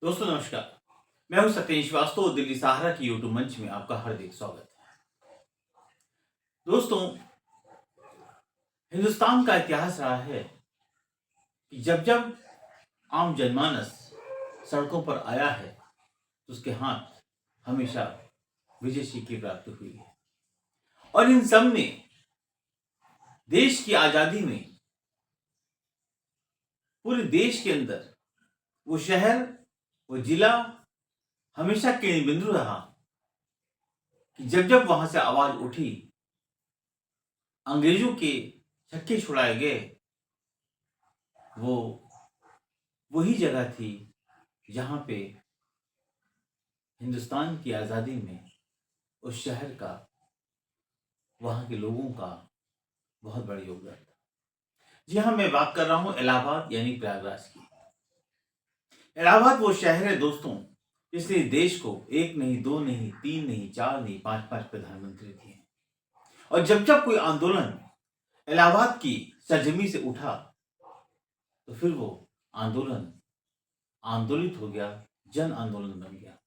दोस्तों नमस्कार। मैं हूं सत्येंद्र श्रीवास्तव। दिल्ली सहारा की यूट्यूब मंच में आपका हार्दिक स्वागत है। दोस्तों, हिंदुस्तान का इतिहास रहा है कि जब जब आम जनमानस सड़कों पर आया है तो उसके हाथ हमेशा विजय की प्राप्त हुई है। और इन सब में देश की आजादी में पूरे देश के अंदर वो शहर, वो जिला हमेशा केंद्र बिंदु रहा कि जब जब वहां से आवाज उठी, अंग्रेजों के छक्के छुड़ाए गए, वो वही जगह थी जहां पे हिंदुस्तान की आज़ादी में उस शहर का, वहां के लोगों का बहुत बड़ा योगदान था। जी हाँ, मैं बात कर रहा हूं इलाहाबाद यानी प्रयागराज की। इलाहाबाद वो शहर है दोस्तों, इसलिए देश को एक नहीं, दो नहीं, तीन नहीं, चार नहीं, पांच पांच प्रधानमंत्री थे। और जब जब कोई आंदोलन इलाहाबाद की सरजमी से उठा तो फिर वो आंदोलन आंदोलित हो गया, जन आंदोलन बन गया।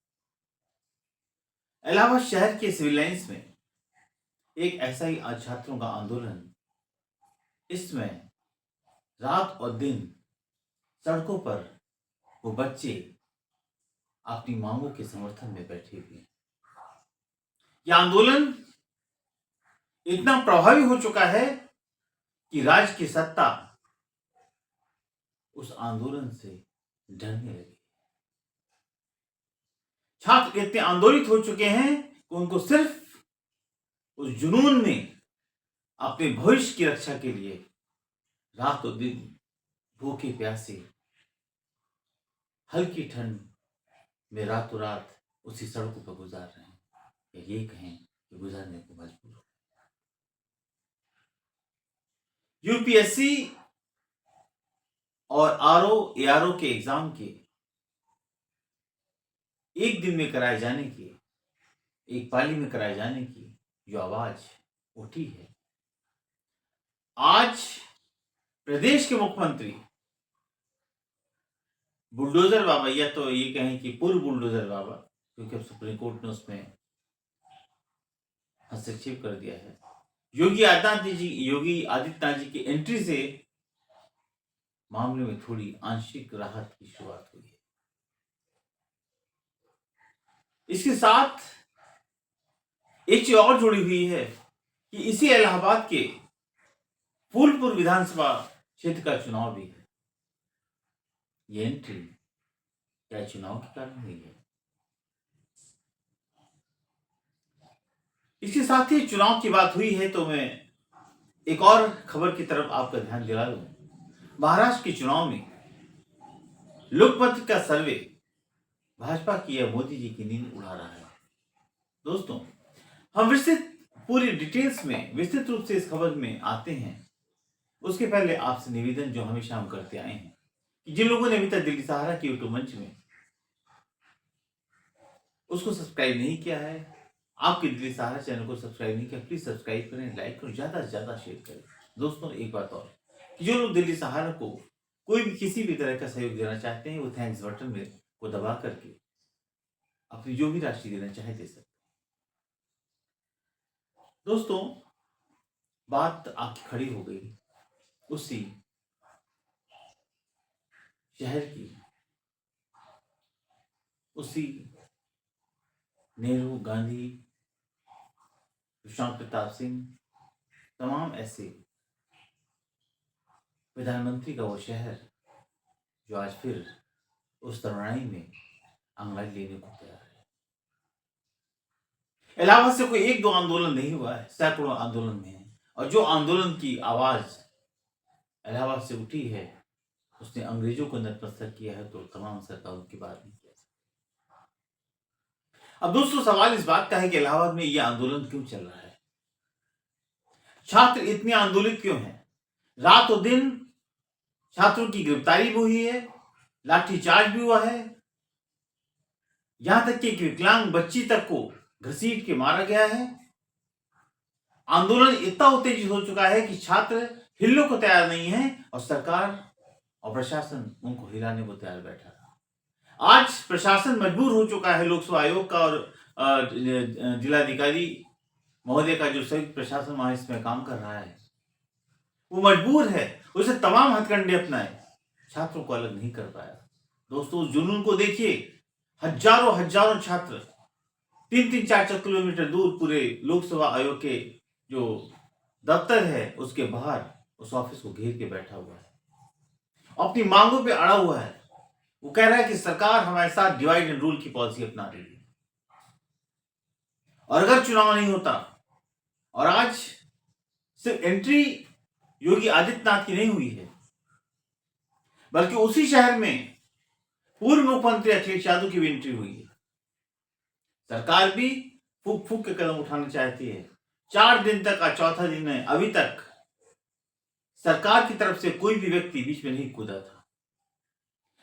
इलाहाबाद शहर के सिविल लाइंस में एक ऐसा ही आज छात्रों का आंदोलन, इसमें रात और दिन सड़कों पर वो बच्चे अपनी मांगों के समर्थन में बैठे हुए हैं। यह आंदोलन इतना प्रभावी हो चुका है कि राज्य की सत्ता उस आंदोलन से डरने लगी। छात्र इतने आंदोलित हो चुके हैं कि उनको सिर्फ उस जुनून में अपने भविष्य की रक्षा के लिए रात और दिन भूखे प्यासे हल्की ठंड में रातों रात उसी सड़कों पर गुजार रहे हैं, या ये कहें कि गुजारने को मजबूर हो। यूपीएससी और आरओ एआरओ के एग्जाम के एक दिन में कराए जाने की, एक पाली में कराए जाने की जो आवाज उठी है, आज प्रदेश के मुख्यमंत्री बुलडोजर बाबा, या तो ये कहें कि पूर्व बुलडोजर बाबा, क्योंकि अब सुप्रीम कोर्ट ने उसमें हस्तक्षेप कर दिया है, योगी आदित्यनाथ जी की एंट्री से मामले में थोड़ी आंशिक राहत की शुरुआत हुई है। इसके साथ एक चीज और जुड़ी हुई है कि इसी इलाहाबाद के फूलपुर विधानसभा क्षेत्र का चुनाव भी है। ये एंट्री क्या चुनाव के कारण हुई है? इसके साथ ही चुनाव की बात हुई है तो मैं एक और खबर की तरफ आपका ध्यान दिला दूं। महाराष्ट्र के चुनाव में लोकमत का सर्वे भाजपा की या मोदी जी की नींद उड़ा रहा है। दोस्तों, हम पूरी डिटेल्स में विस्तृत रूप से इस खबर में आते हैं। उसके पहले आपसे निवेदन जो हमेशा हम करते आए हैं कि जिन लोगों ने अभी तक दिल्ली सहारा की यूट्यूब मंच में उसको सब्सक्राइब नहीं किया है, आपके दिल्ली सहारा चैनल को सब्सक्राइब नहीं किया, प्लीज सब्सक्राइब करें, लाइक करें, ज्यादा से ज्यादा शेयर करें। दोस्तों, एक बात और कि जो लोग दिल्ली सहारा को कोई भी किसी भी तरह का सहयोग देना चाहते हैं, वो थैंक्स बटन में को दबा करके अपनी जो भी राशि देना चाहे दे सकते हैं। दोस्तों, बात आपकी खड़ी हो गई उसी शहर की, उसी नेहरू, गांधी, सुशांत प्रताप सिंह, तमाम ऐसे प्रधानमंत्री का वो शहर जो आज फिर उस तरुणाई में अंगड़ाई लेने को तैयार है। इलाहाबाद से कोई एक दो आंदोलन नहीं हुआ है, सैकड़ों आंदोलन में है। और जो आंदोलन की आवाज इलाहाबाद से उठी है, उसने अंग्रेजों को नतमस्तक किया है, तो तमाम सरकारों की बात नहीं किया। अब दोस्तों, सवाल इस बात का है कि इलाहाबाद में यह आंदोलन क्यों चल रहा है? छात्र इतने आंदोलित क्यों हैं? रात और दिन छात्रों की गिरफ्तारी भी हुई है, लाठीचार्ज भी हुआ है, यहां तक कि एक विकलांग बच्ची तक को घसीट के मारा गया है। आंदोलन इतना उत्तेजित हो चुका है कि छात्र हिलने को तैयार नहीं है और सरकार और प्रशासन उनको हिलाने को तैयार बैठा रहा। आज प्रशासन मजबूर हो चुका है, लोक सेवा आयोग का और जिलाधिकारी महोदय का जो संयुक्त प्रशासन वहां इसमें काम कर रहा है, वो मजबूर है, उसे तमाम हथकंडे अपनाए, छात्रों को अलग नहीं कर पाया। दोस्तों, उस जुनून को देखिए, हजारों हजारों छात्र 3-3, 4-4 किलोमीटर दूर पूरे लोक सेवा आयोग के जो दफ्तर है उसके बाहर उस ऑफिस को घेर के बैठा हुआ है, अपनी मांगों पे अड़ा हुआ है। वो कह रहा है कि सरकार हमारे साथ डिवाइड एंड रूल की पॉलिसी अपना रही है, और अगर चुनाव नहीं होता, और आज सिर्फ एंट्री योगी आदित्यनाथ की नहीं हुई है, बल्कि उसी शहर में पूर्व मुख्यमंत्री अखिलेश यादव की भी एंट्री हुई है। सरकार भी फूक फूक के कदम उठाना चाहती है। 4 दिन तक का चौथा दिन है, अभी तक सरकार की तरफ से कोई भी व्यक्ति बीच में नहीं कूदा था।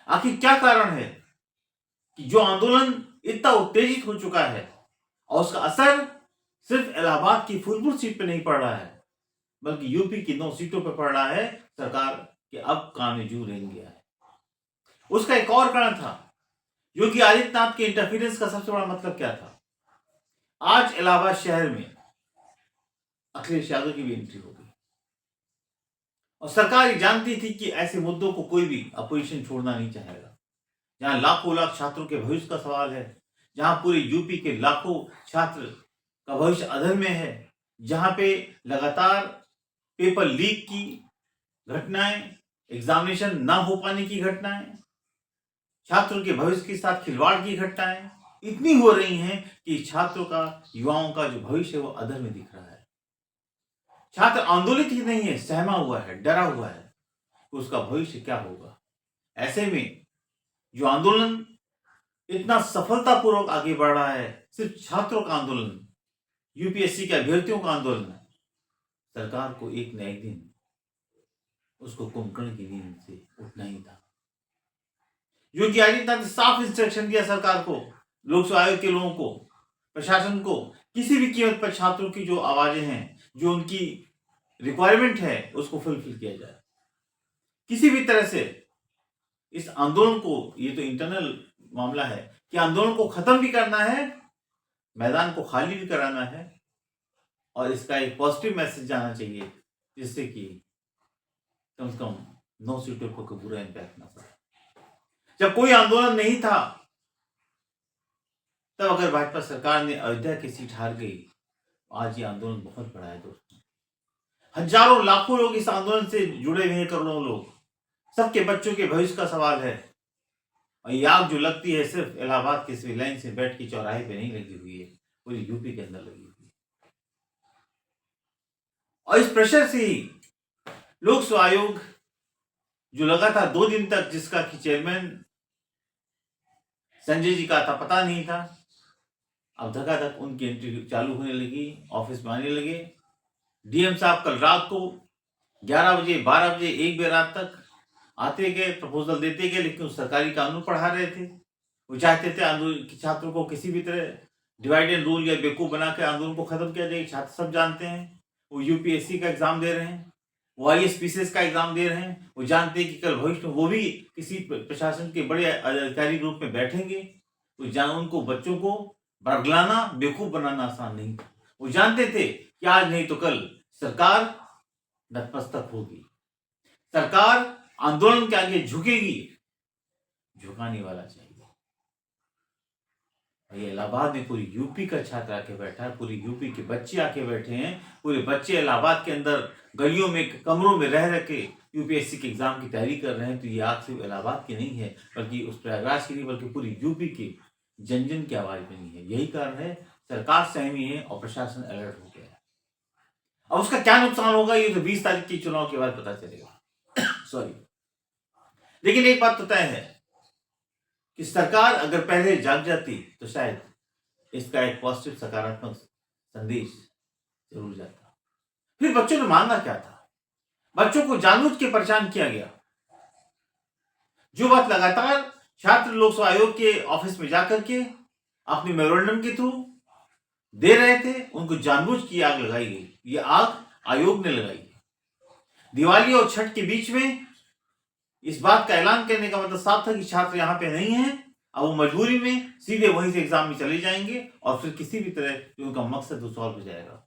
आखिर क्या कारण है कि जो आंदोलन इतना उत्तेजित हो चुका है और उसका असर सिर्फ इलाहाबाद की फूलपुर सीट पे नहीं पड़ रहा है, बल्कि यूपी की 9 सीटों पे पड़ रहा है। सरकार के अब कान में जू रेंग गया है। उसका एक और कारण था, योगी आदित्यनाथ के इंटरफेरेंस का सबसे बड़ा मतलब क्या था? आज इलाहाबाद शहर में अखिलेश यादव की भी एंट्री हो गई, और सरकार ये जानती थी कि ऐसे मुद्दों को कोई भी अपोजिशन छोड़ना नहीं चाहेगा। जहां लाखों लाख छात्रों के भविष्य का सवाल है, जहां पूरे यूपी के लाखों छात्र का भविष्य अधर में है, जहां पे लगातार पेपर लीक की घटनाएं, एग्जामिनेशन ना हो पाने की घटनाएं, छात्रों के भविष्य के साथ खिलवाड़ की घटनाएं इतनी हो रही हैं कि छात्रों का, युवाओं का जो भविष्य है वो अधर में दिख रहा है। छात्र आंदोलित ही नहीं है, सहमा हुआ है, डरा हुआ है कि उसका भविष्य क्या होगा। ऐसे में जो आंदोलन इतना सफलतापूर्वक आगे बढ़ रहा है, सिर्फ छात्रों का आंदोलन, यूपीएससी के अभ्यर्थियों का आंदोलन, सरकार को एक न एक दिन उसको कुंभकर्ण की नींद से उठना ही था। योगी आदित्यनाथ ने साफ इंस्ट्रक्शन दिया सरकार को, लोक सेवा आयोग के लोगों को, प्रशासन को, किसी भी कीमत पर छात्रों की जो आवाजें हैं, जो उनकी रिक्वायरमेंट है, उसको फुलफिल किया जाए। किसी भी तरह से इस आंदोलन को, ये तो इंटरनल मामला है कि आंदोलन को खत्म भी करना है, मैदान को खाली भी कराना है, और इसका एक पॉजिटिव मैसेज जाना चाहिए, जिससे कि कम से कम 9 सीटों को कोई बुरा इम्पैक्ट ना पड़े। जब कोई आंदोलन नहीं था, तब अगर भाजपा सरकार ने अयोध्या की सीट हार गई, आज ये आंदोलन बहुत बड़ा है दोस्तों। हजारों लाखों लोग इस आंदोलन से जुड़े हुए हैं, करोड़ों लोग, सबके बच्चों के भविष्य का सवाल है। और ये आग जो लगती है सिर्फ इलाहाबाद के सिविल लाइन से बैठ के चौराहे पे नहीं लगी हुई है, पूरी यूपी के अंदर लगी हुई है। और इस प्रेशर से ही लोक सेवा आयोग जो लगातार 2 दिन तक, जिसका कि चेयरमैन संजय जी का था, पता नहीं था, अब धकाधक उनकी एंट्री चालू होने लगी, ऑफिस में आने लगे। डीएम साहब कल रात को 11 बजे, 12 बजे, 1 बजे रात तक आते गए, प्रपोजल देते गए, लेकिन उस सरकारी कानून पढ़ा रहे थे। वो चाहते थे आंदोलन के छात्रों को किसी भी तरह डिवाइड एंड रूल या बेवकूफ बनाकर आंदोलन को खत्म किया जाए। छात्र सब जानते हैं, वो यूपीएससी का एग्जाम दे रहे हैं, वो आईएएस का एग्जाम दे रहे हैं, वो जानते हैं कि कल भविष्य में वो भी किसी प्रशासन के बड़े अधिकारी ग्रुप में बैठेंगे। तो उनको बच्चों को बरगलाना, बेवकूफ बनाना आसान नहीं था। वो जानते थे कि आज नहीं तो कल सरकार नतमस्तक होगी, सरकार आंदोलन के आगे झुकेगी, झुकाने वाला चाहिए। ये इलाहाबाद में पूरी यूपी का छात्र आके बैठा है, पूरी यूपी के बच्चे आके बैठे हैं, पूरे बच्चे इलाहाबाद के अंदर गलियों में, कमरों में रह के यूपीएससी के एग्जाम की तैयारी कर रहे हैं। तो ये आग सिर्फ इलाहाबाद की नहीं है, बल्कि उस प्रयागराज की नहीं, बल्कि पूरी यूपी की जन जन की आवाज बनी है। यही कारण है सरकार सहमी है और प्रशासन अलर्ट हो गया है। अब उसका क्या नुकसान होगा, ये तो 20 तारीख के चुनाव के बाद पता चलेगा। सॉरी, लेकिन एक बात तो तय है कि सरकार अगर पहले जाग जाती तो शायद इसका एक पॉजिटिव, सकारात्मक संदेश जरूर जाता। फिर बच्चों ने मांगा क्या था? बच्चों को जानबूझ के परेशान किया गया। जो बात लगातार छात्र लोक सेवा आयोग के ऑफिस में जाकर के अपने मेमोरेंडम के थ्रू दे रहे थे, उनको जानबूझ की आग लगाई गई। ये आग आयोग ने लगाई। दिवाली और छठ के बीच में इस बात का ऐलान करने का मतलब साफ था कि छात्र यहां पे नहीं है, अब वो मजबूरी में सीधे वहीं से एग्जाम में चले जाएंगे और फिर किसी भी तरह जो उनका मकसद वो सॉल्व हो जाएगा।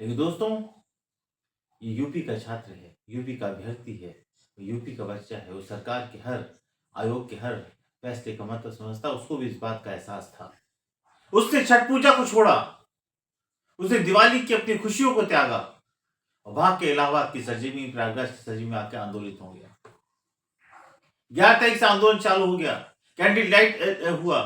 लेकिन दोस्तों, ये यूपी का छात्र है, यूपी का अभ्यर्थी है, यूपी का बच्चा है, वो सरकार के हर आयोग के हर फैसले का मतलब समझता, उसको भी इस बात का एहसास था। उसने छठ पूजा को छोड़ा, उसने दिवाली की अपनी खुशियों को त्यागा और वहां के इलाहाबाद की सरजमी, प्रयागराज की सरजमी में आके आंदोलित हो गया। 11 तारीख से आंदोलन चालू हो गया, कैंडल लाइट हुआ,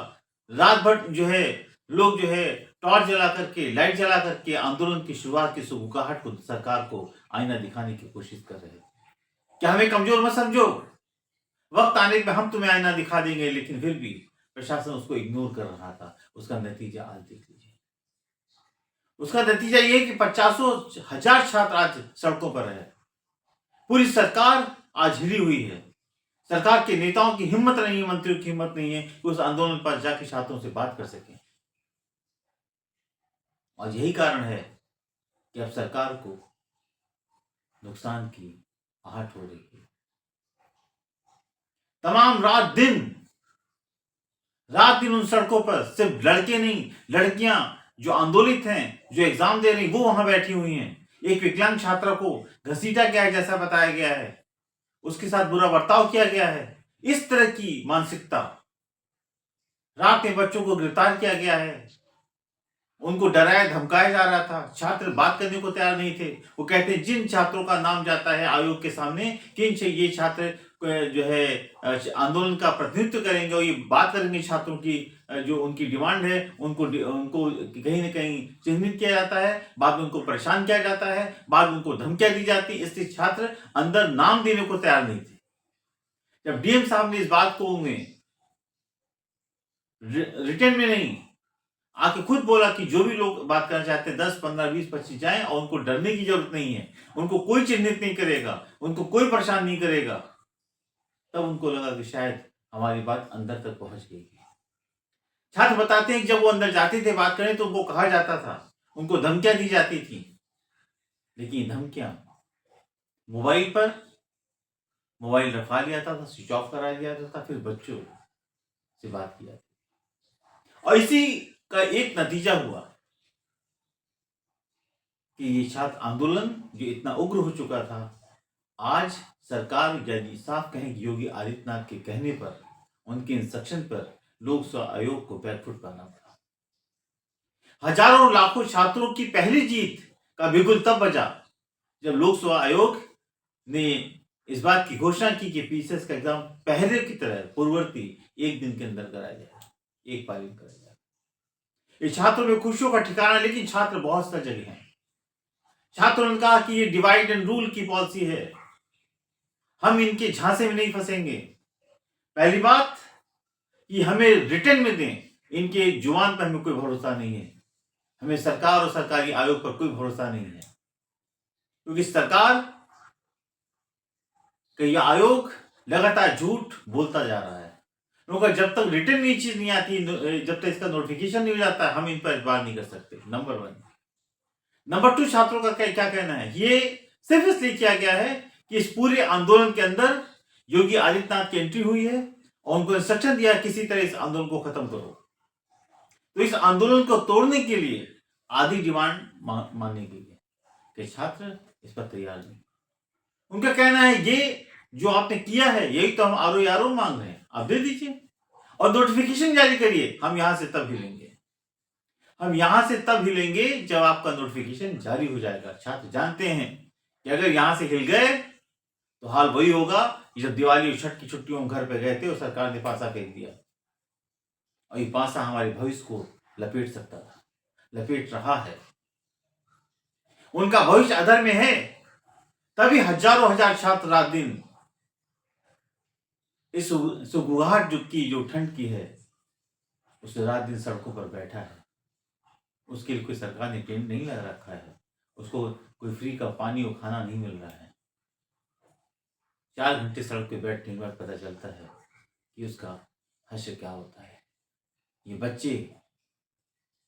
रात भर जो है लोग जो है टॉर्च जला करके, लाइट जला करके आंदोलन की शुरुआत की सुगबुगाहट को, सरकार को आईना दिखाने की कोशिश कर रहे थे। क्या हमें कमजोर मत समझो, वक्त आने पे हम तुम्हें आईना दिखा देंगे। लेकिन फिर भी प्रशासन उसको इग्नोर कर रहा था। उसका नतीजा आज देख लीजिए। उसका नतीजा ये कि 50,000 छात्र आज सड़कों पर है। पूरी सरकार आज हिली हुई है। सरकार के नेताओं की हिम्मत नहीं है, मंत्रियों की हिम्मत नहीं है कि उस आंदोलन पर जाके छात्रों से बात कर सकें। और यही कारण है कि अब सरकार को नुकसान की आहट हो रही है। तमाम रात दिन उन सड़कों पर सिर्फ लड़के नहीं, लड़कियां जो आंदोलित हैं, जो एग्जाम दे रही, वो वहां बैठी हुई हैं। एक विकलांग छात्रा को घसीटा गया है, जैसा बताया गया है, उसके साथ बुरा बर्ताव किया गया है। इस तरह की मानसिकता, रात में बच्चों को गिरफ्तार किया गया है, उनको डराया धमकाया जा रहा था। छात्र बात करने को तैयार नहीं थे। वो कहते हैं जिन छात्रों का नाम जाता है आयोग के सामने, किन से ये छात्र जो है आंदोलन का प्रतिनिधित्व करेंगे और ये बात करेंगे छात्रों की, जो उनकी डिमांड है, उनको कहीं ना कहीं चिन्हित किया जाता है, बाद में उनको परेशान किया जाता है, बाद में उनको धमकियां दी जाती। इसलिए छात्र अंदर नाम देने को तैयार नहीं थे। जब डीएम साहब ने इस बात को रिटर्न में नहीं, आके खुद बोला कि जो भी लोग बात करना चाहते हैं 10, 15, 20, 25 जाएं और उनको डरने की जरूरत नहीं है, उनको कोई चिन्हित नहीं करेगा, उनको कोई परेशान नहीं करेगा। तब उनको लगा कि शायद हमारी बात अंदर तक पहुंच गई है। छात्र बताते हैं कि जब वो अंदर जाते थे बात करने तो उनको कहा जाता था, उनको धमकियां दी जाती थी। लेकिन धमकियां मोबाइल पर, मोबाइल रखवा लिया था, स्विच ऑफ करा दिया था, फिर बच्चों से बात किया। और इसी का एक नतीजा हुआ कि ये छात्र आंदोलन जो इतना उग्र हो चुका था, आज सरकार यदि साफ कहें कि योगी आदित्यनाथ के कहने पर, उनके इंस्ट्रक्शन पर लोक सेवा आयोग को बैकफुट पाना पड़ा। हजारों लाखों छात्रों की पहली जीत का बिगुल तब बजा जब लोक सेवा आयोग ने इस बात की घोषणा की कि पीसीएस का एग्जाम पहले की तरह पूर्ववर्ती एक दिन के अंदर कराया जाए, एक पाली में कराया जाए। ये छात्रों में खुशियों का ठिकाना, लेकिन छात्र बहुत सा जगह हैं। छात्रों ने कहा कि ये डिवाइड एंड रूल की पॉलिसी है, हम इनके झांसे में नहीं फंसेंगे। पहली बात कि हमें रिटर्न में दें, इनके जुबान पर हमें कोई भरोसा नहीं है। हमें सरकार और सरकारी आयोग पर कोई भरोसा नहीं है, क्योंकि सरकार का यह आयोग लगातार झूठ बोलता जा रहा है। क्योंकि जब तक रिटर्न में चीज नहीं आती, जब तक इसका नोटिफिकेशन नहीं हो जाता, हम इन पर एतबार नहीं कर सकते। नंबर 1। नंबर 2, छात्रों का क्या कहना है, ये सिर्फ इसलिए किया गया है कि इस पूरे आंदोलन के अंदर योगी आदित्यनाथ की एंट्री हुई है और उनको इंस्ट्रक्शन दिया किसी तरह इस आंदोलन को खत्म करो। तो इस आंदोलन को तोड़ने के लिए आधी डिमांड मानने के लिए कि छात्र इस पर तैयार नहीं। उनका कहना है ये जो आपने किया है यही तो हम आरो मांग रहे हैं, आप दे दीजिए और नोटिफिकेशन जारी करिए। हम यहां से तब हिलेंगे, हम यहां से तब हिलेंगे जब आपका नोटिफिकेशन जारी हो जाएगा। छात्र जानते हैं कि अगर यहां से हिल गए तो हाल वही होगा कि जब दिवाली और छठ की छुट्टियों में घर पे गए थे और सरकार ने पासा फेंक दिया, और ये पासा हमारे भविष्य को लपेट सकता था, लपेट रहा है। उनका भविष्य अधर में है, तभी हजारों हजार छात्र रात दिन इस सुगुगाहट जो ठंड की है, उस रात दिन सड़कों पर बैठा है। उसके लिए कोई सरकार ने टेंट नहीं लगा रखा है, उसको कोई फ्री का पानी और खाना नहीं मिल रहा है। 4 घंटे सड़क पे बैठने के बाद पता चलता है कि उसका हश्र क्या होता है। ये बच्चे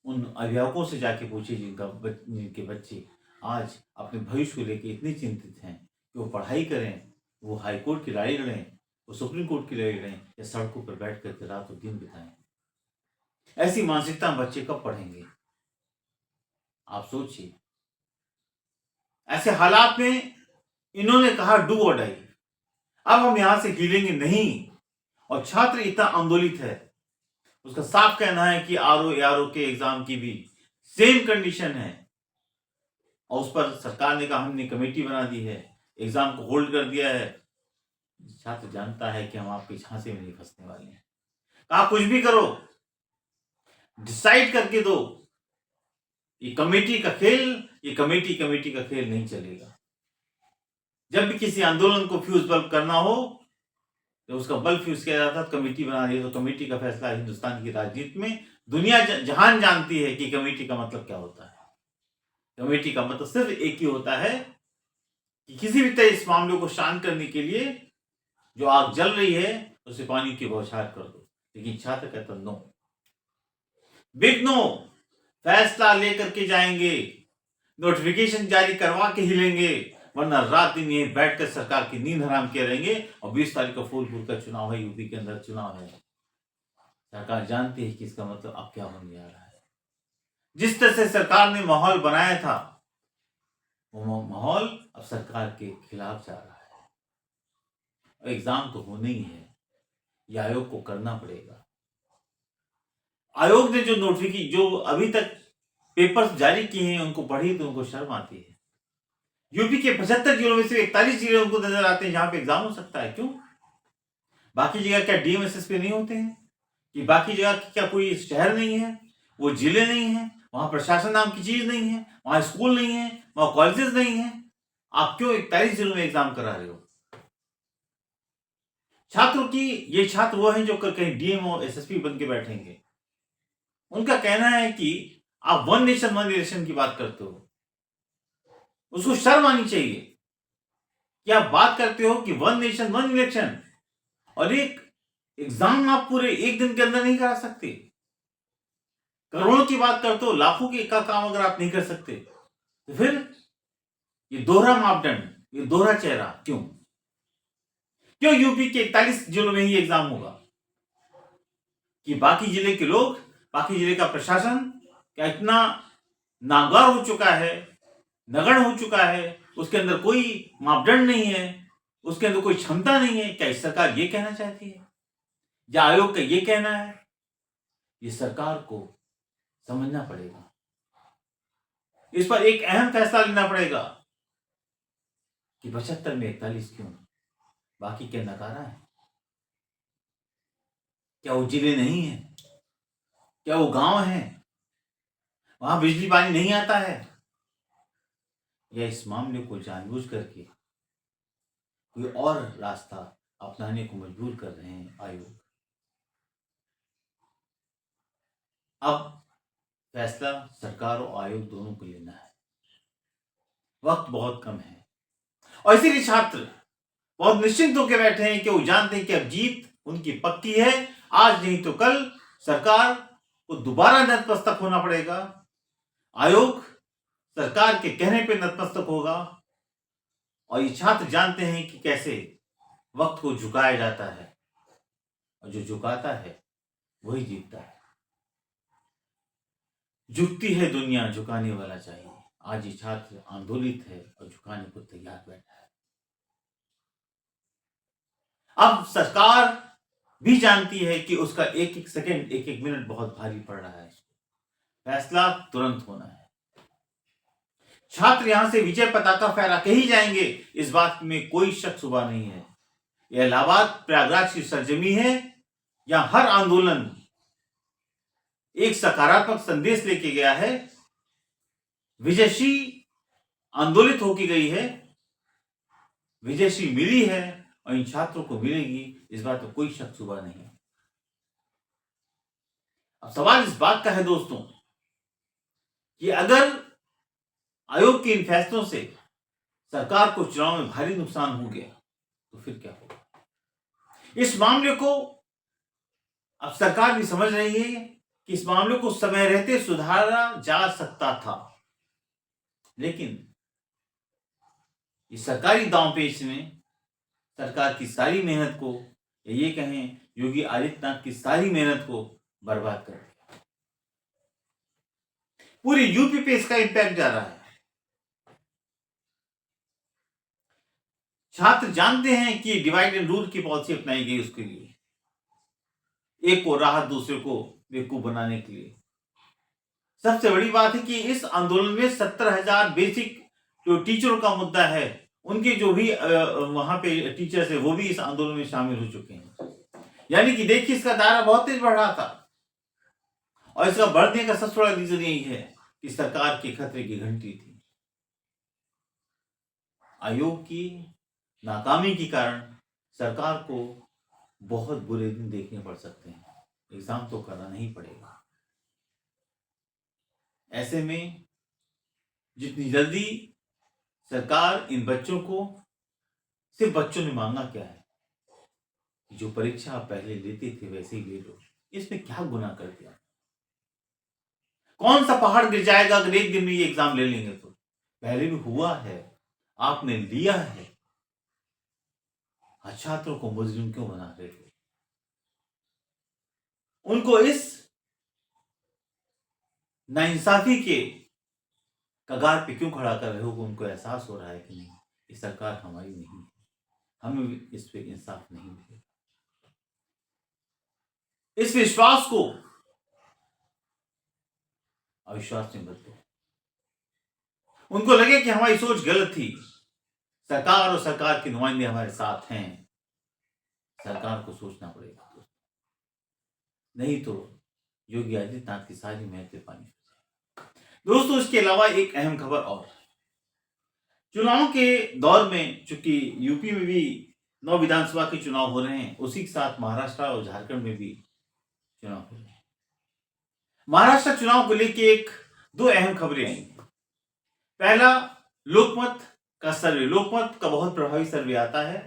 उन अभिभावकों से जाके पूछे जिनके बच्चे आज अपने भविष्य को लेकर इतने चिंतित हैं कि वो पढ़ाई करें, वो हाईकोर्ट की लड़ाई लड़ें, वो सुप्रीम कोर्ट की लड़ाई लड़ें या सड़कों पर बैठ करके रात और दिन बिताएं। ऐसी मानसिकता बच्चे कब पढ़ेंगे? आप सोचिए। ऐसे हालात में इन्होंने कहा डू और डाई, अब हम यहां से हिलेंगे नहीं। और छात्र इतना आंदोलित है, उसका साफ कहना है कि आरओ एआरओ के एग्जाम की भी सेम कंडीशन है और उस पर सरकार ने कहा हमने कमेटी बना दी है, एग्जाम को होल्ड कर दिया है। छात्र जानता है कि हम आपके झांसे में नहीं फंसने वाले हैं। कहा कुछ भी करो, डिसाइड करके दो। ये कमेटी का खेल नहीं चलेगा। जब भी किसी आंदोलन को फ्यूज बल्ब करना हो, जब उसका बल्ब फ्यूज किया जाता है कमेटी बना दी, तो कमेटी का फैसला हिंदुस्तान की राजनीति में दुनिया जहान जानती है कि कमेटी का मतलब क्या होता है। कमेटी का मतलब सिर्फ एक ही होता है कि किसी भी तरह इस मामले को शांत करने के लिए जो आग जल रही है उसे पानी की बौछार कर दो। लेकिन छात्र कहता नो, बिग नो, फैसला लेकर के जाएंगे, नोटिफिकेशन जारी करवा के हिलेंगे, वरना रात दिन यहीं बैठकर सरकार की नींद हराम किए रहेंगे। और 20 तारीख को फूलपुर का चुनाव है, यूपी के अंदर चुनाव है। सरकार जानती है कि इसका मतलब अब क्या होने जा रहा है। जिस तरह से सरकार ने माहौल बनाया था, वो माहौल अब सरकार के खिलाफ जा रहा है। एग्जाम तो होना ही है, ये आयोग को करना पड़ेगा। आयोग ने जो अभी तक पेपर्स जारी किए हैं उनको पढ़ी तो उनको शर्म आती है। यूपी के 75 जिलों में से 41 जिले उनको नजर आते हैं जहां पे एग्जाम हो सकता है। क्यों? बाकी जगह क्या डीएमएसएसपी नहीं होते हैं? कि बाकी जगह क्या कोई शहर नहीं है, वो जिले नहीं है, वहां प्रशासन नाम की चीज नहीं है, वहां स्कूल नहीं है, वहां कॉलेजेस नहीं है? आप क्यों 41 जिलों में एग्जाम करा रहे हो? छात्रों की, ये छात्र वो हैं जो कहीं डीएम और एसएसपी बन के बैठेंगे। उनका कहना है कि आप वन नेशन वन इलेक्शन की बात करते हो, उसको शर्म आनी चाहिए कि आप बात करते हो कि वन नेशन वन इलेक्शन, और एक एग्जाम आप पूरे एक दिन के अंदर नहीं करा सकते। करोड़ों की बात करते हो, लाखों के का काम अगर आप नहीं कर सकते तो फिर ये दोहरा मापदंड, ये दोहरा चेहरा क्यों? क्यों यूपी के 41 जिलों में ही एग्जाम होगा? कि बाकी जिले के लोग, बाकी जिले का प्रशासन क्या इतना नागवार हो चुका है, नगण्य हो चुका है, उसके अंदर कोई मापदंड नहीं है, उसके अंदर कोई क्षमता नहीं है? क्या इस सरकार ये कहना चाहती है या आयोग का ये कहना है? ये सरकार को समझना पड़ेगा, इस पर एक अहम फैसला लेना पड़ेगा कि 75 में 41 क्यों? बाकी क्या नकारा है? क्या वो जिले नहीं है? क्या वो गांव है? वहां बिजली पानी नहीं आता है? या इस मामले को जानबूझ करके कोई और रास्ता अपनाने को मजबूर कर रहे हैं आयोग? अब फैसला सरकार और आयोग दोनों को लेना है, वक्त बहुत कम है। और इसीलिए छात्र बहुत निश्चिंत होकर बैठे हैं कि वो जानते हैं कि अब जीत उनकी पक्की है। आज नहीं तो कल सरकार को दोबारा नतमस्तक होना पड़ेगा। आयोग सरकार के कहने पे नतमस्तक होगा। और ये छात्र जानते हैं कि कैसे वक्त को झुकाया जाता है, और जो झुकाता है वही जीतता है। झुकती है दुनिया, झुकाने वाला चाहिए। आज ये छात्र आंदोलित है और झुकाने को तैयार बैठा है। अब सरकार भी जानती है कि उसका एक एक सेकंड, एक एक मिनट बहुत भारी पड़ रहा है। फैसला तुरंत होना है। छात्र यहां से विजय पताका फहरा के ही जाएंगे, इस बात में कोई शक शुबा नहीं है। यह इलाहाबाद प्रयागराज की सरजमी है। यहां हर आंदोलन एक सकारात्मक संदेश लेके गया है। विजयशी आंदोलित होके गई है, विजयशी मिली है और इन छात्रों को मिलेगी, इस बात में कोई शक शुबा नहीं। अब सवाल इस बात का है दोस्तों कि अगर आयोग के इन फैसलों से सरकार को चुनाव में भारी नुकसान हो गया तो फिर क्या होगा? इस मामले को अब सरकार भी समझ रही है कि इस मामले को समय रहते सुधारा जा सकता था, लेकिन इस सरकारी दांवपेच में सरकार की सारी मेहनत को या ये कहें योगी आदित्यनाथ की सारी मेहनत को बर्बाद कर दिया। पूरी यूपी पे इसका इम्पैक्ट जा रहा है। छात्र जानते हैं कि डिवाइड एंड रूल की पॉलिसी अपनाई गई उसके लिए, एक को राहत दूसरे को बेवकूफ बनाने के लिए। सबसे बड़ी बात है कि इस आंदोलन में 70,000 बेसिक जो टीचरों का मुद्दा है, उनके जो भी वहां पे टीचर्स है वो भी इस आंदोलन में शामिल हो चुके हैं। यानी कि देखिए इसका दायरा बहुत तेज बढ़ रहा था, और इसका बढ़ने का सबसे बड़ा रीजन यही है कि सरकार के खतरे की घंटी थी। आयोग की नाकामी के कारण सरकार को बहुत बुरे दिन देखने पड़ सकते हैं। एग्जाम तो करना नहीं पड़ेगा। ऐसे में जितनी जल्दी सरकार इन बच्चों को, सिर्फ बच्चों ने मांगा क्या है, जो परीक्षा आप पहले लेते थे वैसे ही ले लो। इसमें क्या गुनाह कर दिया? कौन सा पहाड़ गिर जाएगा अगर एक दिन में ये एग्जाम ले लेंगे तो? पहले भी हुआ है, आपने लिया है। छात्रों को मुजरिम क्यों बना रहे हो? उनको इस नाइंसाफी के कगार पे क्यों खड़ा कर रहे हो? उनको एहसास हो रहा है कि नहीं, ये सरकार हमारी नहीं है, हमें इस पे इंसाफ नहीं मिलेगा। इस विश्वास को अविश्वास में बदलो। उनको लगे कि हमारी सोच गलत थी, सरकार और सरकार के नुमाइंदे हमारे साथ हैं, सरकार को सोचना पड़ेगा, नहीं तो योगी आदित्यनाथ की सारी मेहनतें पानी। दोस्तों, इसके अलावा एक अहम खबर और, चुनाव के दौर में चूंकि यूपी में भी 9 विधानसभा के चुनाव हो रहे हैं, उसी के साथ महाराष्ट्र और झारखंड में भी चुनाव हो रहे हैं। महाराष्ट्र चुनाव को लेकर दो अहम खबरें आई। पहला, लोकमत का सर्वे। लोकमत का बहुत प्रभावी सर्वे आता है,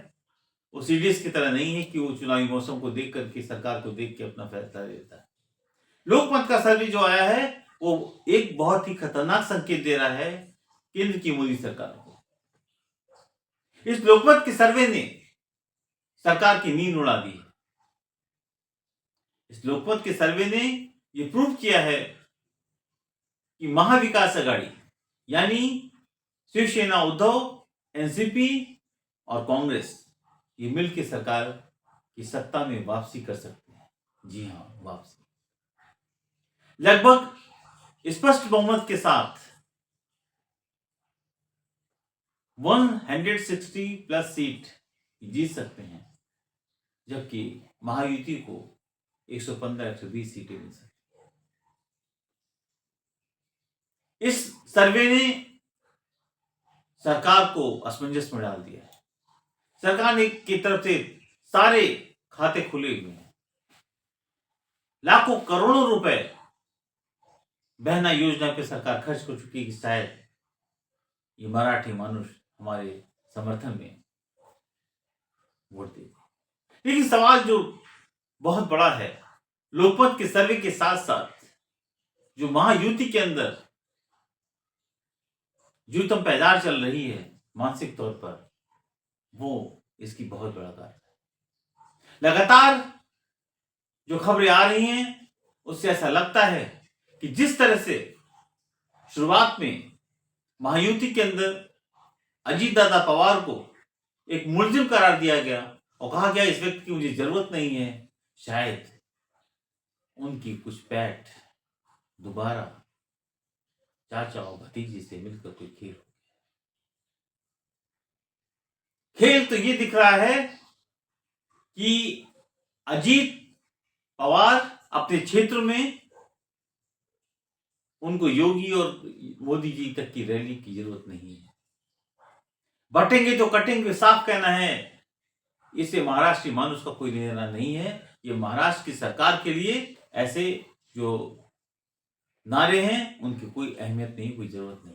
वो सीडीएस की तरह नहीं है कि वो चुनावी मौसम को देख करके, सरकार को देख के अपना फैसला लेता है। लोकमत का सर्वे जो आया है वो एक बहुत ही खतरनाक संकेत दे रहा है केंद्र की मोदी सरकार को। इस लोकमत के सर्वे ने सरकार की नींद उड़ा दी है। इस लोकमत के सर्वे ने यह प्रूव किया है कि महाविकास आघाड़ी यानी शिवसेना उद्धव, एनसीपी और कांग्रेस, ये मिलकर सरकार की सत्ता में वापसी कर सकते हैं। जी हां, वापसी। लगभग स्पष्ट बहुमत के साथ 160 प्लस सीट जीत सकते हैं, जबकि महायुति को 115-120 सीटें मिल सकती हैं। इस सर्वे ने सरकार को असमंजस में डाल दिया है। सरकार ने की तरफ से सारे खाते खुले हुए हैं, लाखों करोड़ों रुपए बहना योजना पे सरकार खर्च कर चुकी है कि शायद ये मराठी मानुष हमारे समर्थन में वोट दे। लेकिन सवाल जो बहुत बड़ा है, लोकमत के सर्वे के साथ साथ जो महायुति के अंदर जो तम पैदार चल रही है मानसिक तौर पर, वो इसकी बहुत बड़ा कारण है। लगातार जो खबरें आ रही हैं उससे ऐसा लगता है कि जिस तरह से शुरुआत में महायुति के अंदर अजीत दादा पवार को एक मुलजिम करार दिया गया और कहा गया इस व्यक्ति की मुझे जरूरत नहीं है, शायद उनकी कुछ पैठ दोबारा चाचा और भतीजी से मिलकर कोई खेल हो। खेल तो ये दिख रहा है कि अजीत पवार अपने क्षेत्र में, उनको योगी और मोदी जी तक की रैली की जरूरत नहीं है। बटेंगे तो कटेंगे, साफ कहना है। इससे महाराष्ट्र की मानुष का कोई लेना नहीं है। ये महाराष्ट्र की सरकार के लिए ऐसे जो नारे हैं उनकी कोई अहमियत नहीं, कोई जरूरत नहीं।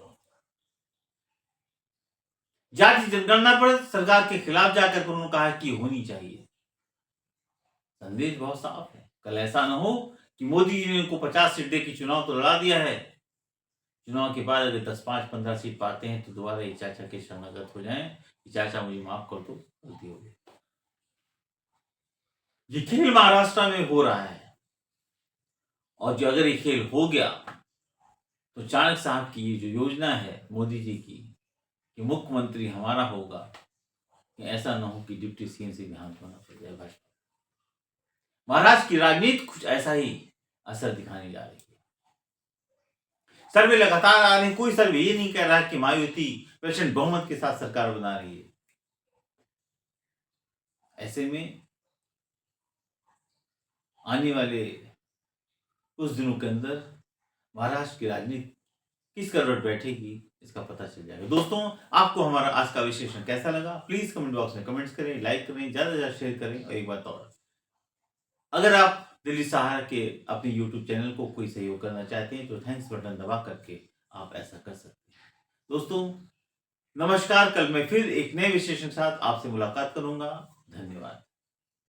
जाति जनगणना पर सरकार के खिलाफ जाकर उन्होंने कहा कि होनी चाहिए। संदेश बहुत साफ है। कल ऐसा ना हो कि मोदी जी ने उनको 50 सीट दे के चुनाव तो लड़ा दिया है, चुनाव के बाद अगर 10, 5, 15 सीट पाते हैं तो दोबारा ये चाचा के शरणागत हो जाएं कि चाचा मुझे माफ कर दो, गलती हो गई। ये खेल महाराष्ट्र में हो रहा है और जो अगर ये खेल हो गया तो चाणक्य साहब की ये जो योजना है मोदी जी की कि मुख्यमंत्री हमारा होगा, कि ऐसा ना हो कि डिप्टी सीएम से देहांत होना पड़ जाए भाजपा। महाराष्ट्र की राजनीति कुछ ऐसा ही असर दिखाने जा रही है। सर्वे लगातार आ रहे हैं, कोई सर्वे ये नहीं कह रहा कि मायावती प्रचंड बहुमत के साथ सरकार बना रही है। ऐसे में आने वाले कुछ दिनों के अंदर महाराष्ट्र की राजनीति किस करवट बैठेगी इसका पता चल जाएगा। दोस्तों, आपको हमारा आज का विश्लेषण कैसा लगा प्लीज कमेंट बॉक्स में कमेंट्स करें, लाइक करें, ज्यादा से ज्यादा शेयर करें। और एक बात और, अगर आप दिल्ली सहारा के अपने YouTube चैनल को कोई सहयोग करना चाहते हैं तो थैंक्स बटन दबा करके आप ऐसा कर सकते हैं। दोस्तों नमस्कार, कल मैं फिर एक नए विशेषण के साथ आपसे मुलाकात करूंगा। धन्यवाद।